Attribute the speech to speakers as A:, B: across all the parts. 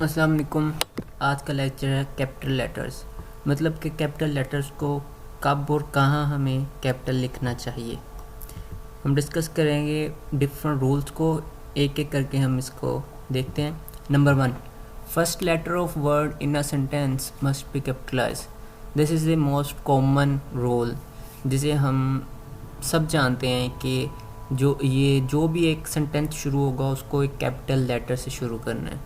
A: अस्सलाम वालेकुम। आज का लेक्चर है कैपिटल लेटर्स, मतलब कि कैपिटल लेटर्स को कब और कहाँ हमें कैपिटल लिखना चाहिए। हम डिस्कस करेंगे डिफरेंट रूल्स को, एक एक करके हम इसको देखते हैं। Number 1, first letter of word in a sentence must be capitalise. This is the most common rule, जिसे हम सब जानते हैं कि जो भी एक सेंटेंस शुरू होगा उसको एक कैपिटल लेटर से शुरू करना है।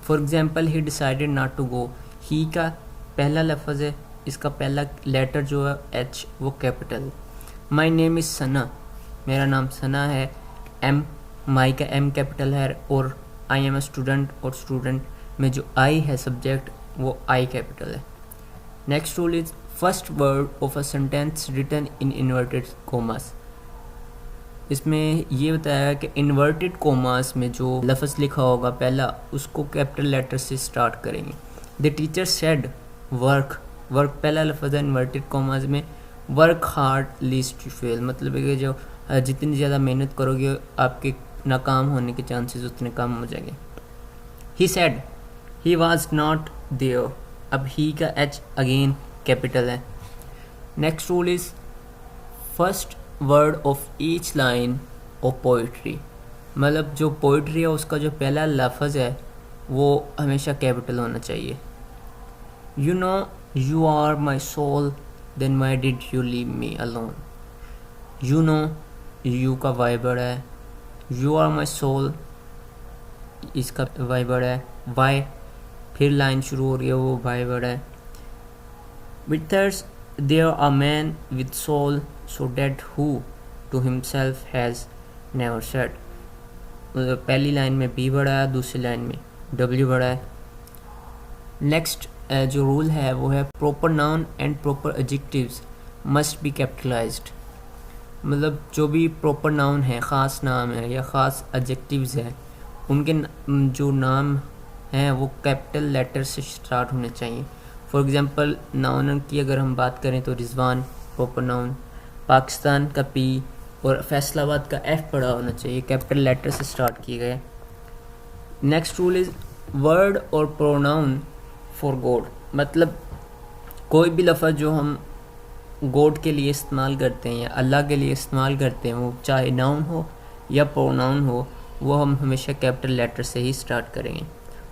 A: For example, he decided not to go. He का पहला लफ्ज़ है, इसका पहला लेटर जो है एच, वो कैपिटल। माई नेम इज़ सना, मेरा नाम सना है। एम, माई का एम कैपिटल है, और आई एम ए स्टूडेंट, और स्टूडेंट में जो आई है सब्जेक्ट, वो आई कैपिटल है। Next rule is first word of a sentence written in inverted commas. इसमें ये बताया कि इन्वर्टेड कोमास में जो लफ्ज़ लिखा होगा पहला, उसको कैपिटल लेटर से स्टार्ट करेंगे। The teacher said work, work पहला लफ्ज़ है इन्वर्टेड कोमास में। Work hard lest to fail, मतलब है कि जो जितनी ज़्यादा मेहनत करोगे आपके नाकाम होने के चांसेस उतने कम हो जाएंगे। He said he was not there, अब ही का एच अगेन कैपिटल है। Next rule is first word of each line of poetry, मतलब जो पोइट्री है उसका जो पहला लफ्ज़ है वो हमेशा कैपिटल होना चाहिए। You know you are my soul, then why did you leave me alone. You know, you का वाई वर्ड है, यू आर माई सोल इसका वाई वर्ड है, वाई फिर लाइन शुरू हो रही है वो वाई वर्ड है। Withers there a man with soul so that who to himself has never said। पहली लाइन में बी बड़ा है, दूसरी लाइन में डब्ल्यू बड़ा है। नेक्स्ट जो रूल है वो है proper noun and proper adjectives must be capitalised, मतलब जो भी प्रॉपर नाउन है, ख़ास नाम है या ख़ास एडजेक्टिव्स हैं, उनके जो नाम हैं वो कैपिटल लेटर से स्टार्ट होने चाहिए। फॉर एग्ज़ाम्पल, नाउन की अगर हम बात करें तो रिजवान प्रॉपर नाउन, पाकिस्तान का पी और फैसलाबाद का एफ पड़ा होना चाहिए, कैपिटल लेटर से स्टार्ट किए गए। नेक्स्ट रूल इज़ वर्ड और प्रोनाउन फॉर गॉड, मतलब कोई भी लफ्ज़ जो हम गॉड के लिए इस्तेमाल करते हैं या अल्लाह के लिए इस्तेमाल करते हैं, वो चाहे नाउन हो या प्रोनाउन हो, वो हम हमेशा कैपिटल लेटर से ही स्टार्ट करेंगे।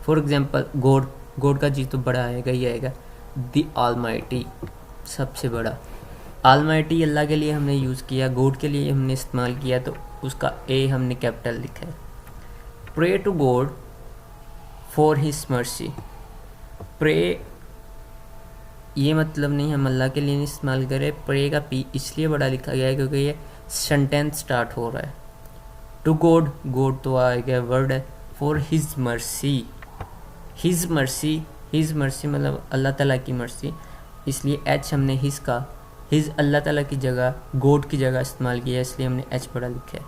A: फॉर एग्ज़ाम्पल, गॉड, गॉड का जी तो बड़ा आएगा ही आएगा। द ऑलमाइटी सबसे बड़ा, ऑलमाइटी अल्लाह के लिए हमने यूज़ किया, गॉड के लिए हमने इस्तेमाल किया, तो उसका ए हमने कैपिटल लिखा है। Pray to God for his mercy, pray ये मतलब नहीं हम अल्लाह के लिए नहीं इस्तेमाल करें, प्रे का पी इसलिए बड़ा लिखा गया है क्योंकि ये सेंटेंस स्टार्ट हो रहा है। टू गॉड, गॉड तो आ गया वर्ड है। For his mercy, his mercy, his mercy मतलब अल्लाह ताला की मर्सी, इसलिए एच हमने हिज का, हिज अल्लाह ताला की जगह गॉड की जगह इस्तेमाल किया है, इसलिए हमने एच बड़ा लिखा है।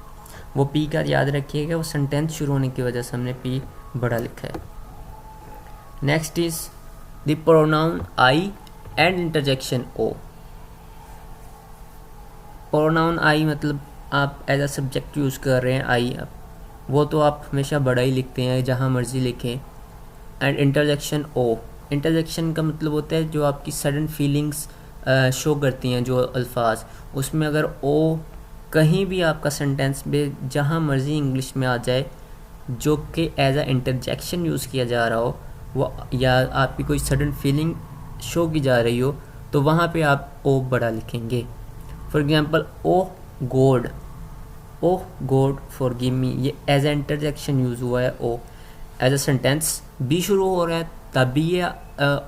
A: वो पी का याद रखिएगा, वो सेंटेंस शुरू होने की वजह से हमने पी बड़ा लिखा है। Next is the pronoun I and interjection O. Pronoun I मतलब आप एज अ सब्जेक्ट यूज़ कर रहे हैं आई, वो तो आप हमेशा बड़ा ही लिखते हैं जहाँ मर्जी लिखें। एंड इंटरजेक्शन ओ, इंटरजेक्शन का मतलब होता है जो आपकी सडन फीलिंग्स शो करती हैं, जो अल्फाज, उसमें अगर ओ कहीं भी आपका सेंटेंस में जहाँ मर्जी इंग्लिश में आ जाए जो कि एज अ इंटरजेक्शन यूज़ किया जा रहा हो, वो या आपकी कोई सडन फीलिंग शो की जा रही हो, तो वहाँ पे आप ओ बड़ा लिखेंगे। For example, O God, O God forgive me, ये एज अ इंटरजेक्शन यूज़ हुआ है। ओ एज अ सेंटेंस बी शुरू हो रहा है तभी ये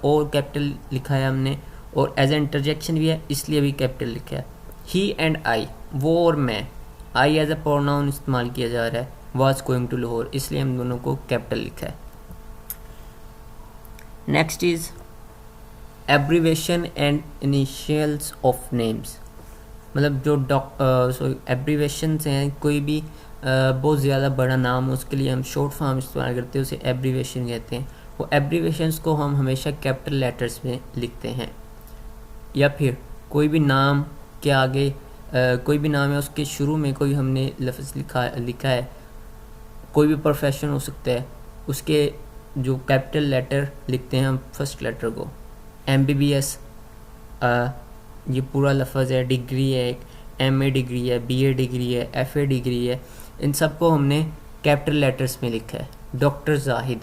A: ओ कैपिटल लिखा है हमने, और एज ए इंटरजेक्शन भी है इसलिए भी कैपिटल लिखा है। ही एंड आई, वो और मैं, आई एज ए प्रोनाउन इस्तेमाल किया जा रहा है। वाज गोइंग टू लाहौर, इसलिए हम दोनों को कैपिटल लिखा है। Next is abbreviation and initials of names, मतलब जो एब्रीवेशंस हैं, कोई भी बहुत ज़्यादा बड़ा नाम हो उसके लिए हम शॉर्ट फॉर्म इस्तेमाल करते हैं, उसे एब्रीवेशन कहते हैं। वो एब्रीवेशंस को हम हमेशा कैपिटल लेटर्स में लिखते हैं। या फिर कोई भी नाम के आगे कोई भी नाम है उसके शुरू में कोई हमने लफ्ज़ लिखा है, कोई भी प्रोफेशन हो सकता है, उसके जो कैपिटल लेटर लिखते हैं हम फर्स्ट लेटर को, MBBS ये पूरा लफ्ज़ है, डिग्री है, एक MA डिग्री है, BA डिग्री है, FA डिग्री है, इन सबको हमने कैपिटल लेटर्स में लिखा है। डॉक्टर जाहिद,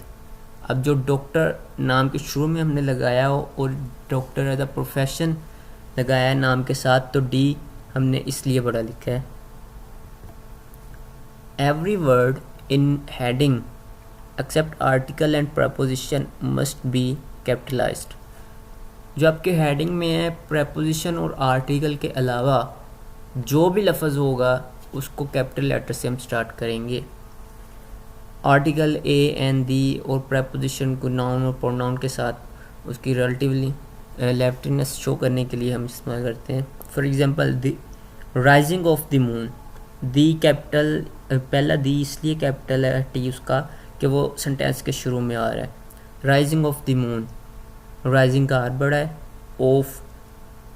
A: अब जो डॉक्टर नाम के शुरू में हमने लगाया हो और डॉक्टर एज अ प्रोफेशन लगाया है नाम के साथ, तो D हमने इसलिए बड़ा लिखा है। Every word in heading except article and preposition must be capitalized. जो आपके हेडिंग में है, प्रपोजिशन और आर्टिकल के अलावा जो भी लफ्ज़ होगा उसको कैपिटल लेटर से हम स्टार्ट करेंगे। आर्टिकल A and D और प्रपोजिशन को नाउन और प्रोनाउन के साथ उसकी रिलेटिवली लेफ्टनेस शो करने के लिए हम इस्तेमाल करते हैं। For example the rising of the moon, the capital, पहला दी इसलिए कैपिटल है T उसका कि वो सेंटेंस के शुरू में आ रहा है। Rising of the moon, rising का आर बड़ा है, ऑफ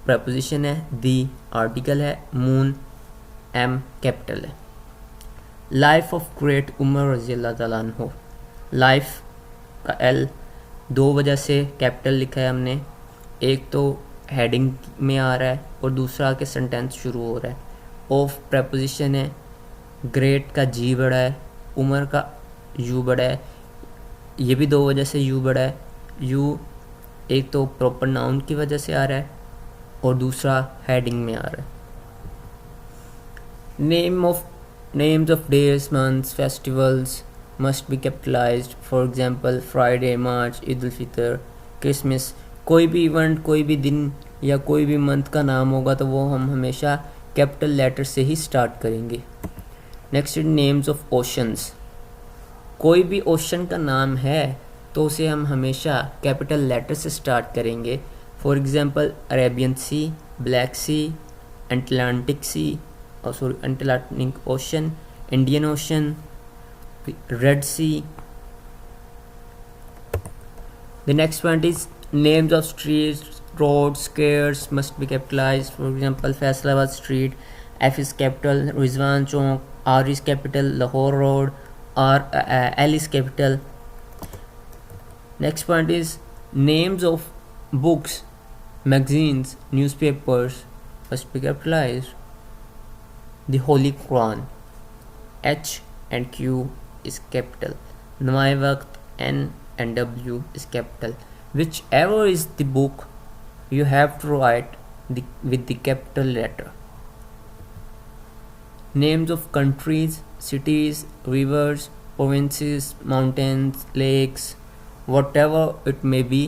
A: प्रपोजिशन है, दी आर्टिकल है, मून M कैपिटल है। लाइफ ऑफ ग्रेट उमर रज़ी अल्लाह ताला अन्हु, लाइफ का L दो वजह से कैपिटल लिखा है हमने, एक तो हेडिंग में आ रहा है और दूसरा के सेंटेंस शुरू हो रहा है। ऑफ प्रपोजिशन है, ग्रेट का G बड़ा है, उमर का U बड़ा है, ये भी दो वजह से U बड़ा है। U एक तो प्रॉपर नाउन की वजह से आ रहा है और दूसरा हेडिंग में आ रहा है। Names of days, months, festivals must be capitalized. For example, Friday, March, Eid al-Fitr, Christmas। कोई भी इवेंट, कोई भी दिन या कोई भी मंथ का नाम होगा तो वो हम हमेशा कैपिटल लेटर से ही स्टार्ट करेंगे। नेक्स्ट नेम्स ऑफ ओशंस, कोई भी ओशन का नाम है तो उसे हम हमेशा कैपिटल लेटर से स्टार्ट करेंगे। For example Arabian Sea, Black Sea, Atlantic Sea, Atlantic Ocean, Indian Ocean, Red Sea. The next one is names of streets, roads, squares must be capitalized. For example, Faisalabad Street, F is capital, Rizwan Chowk, R is capital, Lahore Road, L is capital. Next point is names of books, magazines, newspapers must be capitalized. The Holy Quran, H and Q is capital. Namae Waqt, N and W is capital. Whichever is the book, you have to write with the capital letter. Names of countries, cities, rivers, provinces, mountains, lakes, whatever it may be,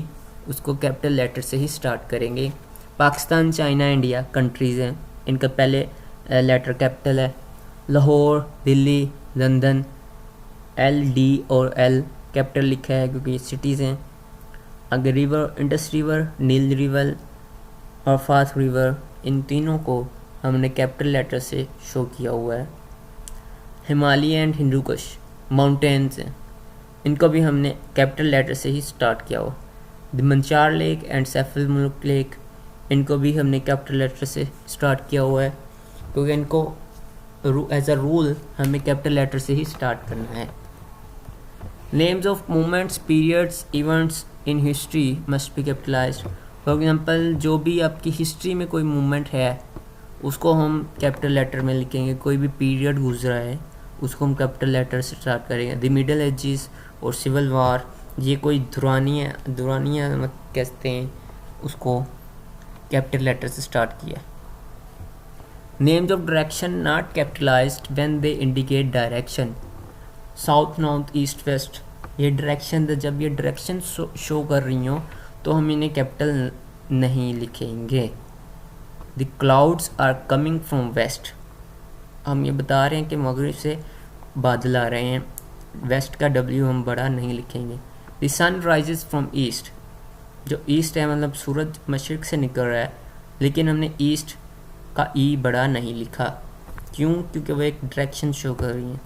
A: उसको capital letter से ही start करेंगे। Pakistan, China, India countries हैं, इनका पहले letter capital है। Lahore, Delhi, London, LD और L capital लिखा है क्योंकि ये सिटीज़ हैं। अगर रिवर, इंडस रिवर, नील रिवर और फाथ रिवर, इन तीनों को हमने कैपिटल लेटर से शो किया हुआ है। हिमालय एंड हिंदुकुश माउंटेन्स हैं, इनको भी हमने कैपिटल लेटर से ही स्टार्ट किया हुआ। द मंचार लेक एंड सैफुल मुल्क लेक, इनको भी हमने कैपिटल लेटर से स्टार्ट किया हुआ है क्योंकि इनको एज अ रूल हमें कैपिटल लेटर से ही स्टार्ट करना है। Names of moments, periods, events in history must be capitalised. For example, जो भी आपकी हिस्ट्री में कोई मूवमेंट है उसको हम कैपिटल लेटर में लिखेंगे। कोई भी पीरियड गुजरा है उसको हम कैपिटल लेटर से स्टार्ट करेंगे। द मिडल एजेस और सिविल वार, ये कोई दुरानियाँ कहते हैं, उसको कैपिटल लेटर से स्टार्ट किया। Names of direction not capitalized when they indicate direction. South, north, east, west, ये डायरेक्शन, जब ये डायरेक्शन शो कर रही हो तो हम इन्हें कैपिटल नहीं लिखेंगे। The clouds are coming from west, हम ये बता रहे हैं कि मगरिब से बादल आ रहे हैं, वेस्ट का W हम बड़ा नहीं लिखेंगे। The sun rises from east, जो ईस्ट है मतलब सूरज मशरिक से निकल रहा है, लेकिन हमने ईस्ट का E बड़ा नहीं लिखा। क्यों? क्योंकि वो एक डायरेक्शन शो कर रही है।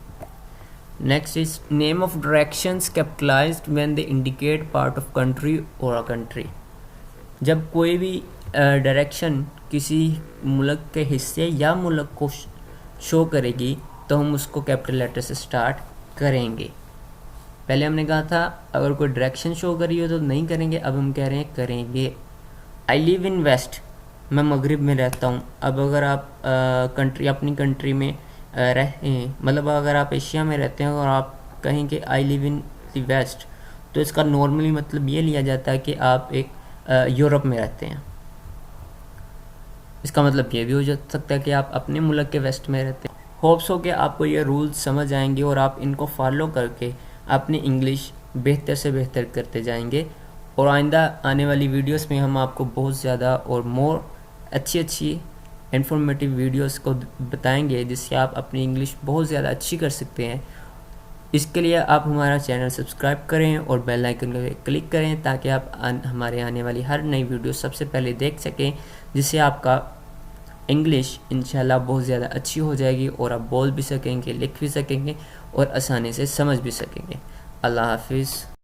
A: Next is name of directions capitalised when they indicate part of country और अ कंट्री। जब कोई भी डायरेक्शन किसी मुल्क के हिस्से या मुल्क को शो करेगी तो हम उसको कैपिटल लेटर से स्टार्ट करेंगे। पहले हमने कहा था अगर कोई डायरेक्शन शो करी हो तो नहीं करेंगे, अब हम कह रहे हैं करेंगे। आई लिव इन वेस्ट, मैं मगरिब में रहता हूँ। अब अगर आप अपनी कंट्री में रहे हैं, मतलब अगर आप एशिया में रहते हैं और आप कहेंगे I live in the west, तो इसका नॉर्मली मतलब ये लिया जाता है कि आप एक यूरोप में रहते हैं। इसका मतलब ये भी हो सकता है कि आप अपने मुल्क के वेस्ट में रहते हैं। होप्स हो कि आपको ये रूल्स समझ आएंगे और आप इनको फॉलो करके अपनी इंग्लिश बेहतर से बेहतर करते जाएंगे। और आइंदा आने वाली वीडियोस में हम आपको बहुत ज़्यादा और मोर अच्छी इंफॉर्मेटिव वीडियोस को बताएंगे, जिससे आप अपनी इंग्लिश बहुत ज़्यादा अच्छी कर सकते हैं। इसके लिए आप हमारा चैनल सब्सक्राइब करें और बेल आइकन पर क्लिक करें, ताकि आप हमारे आने वाली हर नई वीडियो सबसे पहले देख सकें, जिससे आपका इंग्लिश इंशाल्लाह बहुत ज़्यादा अच्छी हो जाएगी और आप बोल भी सकेंगे, लिख भी सकेंगे और आसानी से समझ भी सकेंगे। अल्लाह हाफिज़।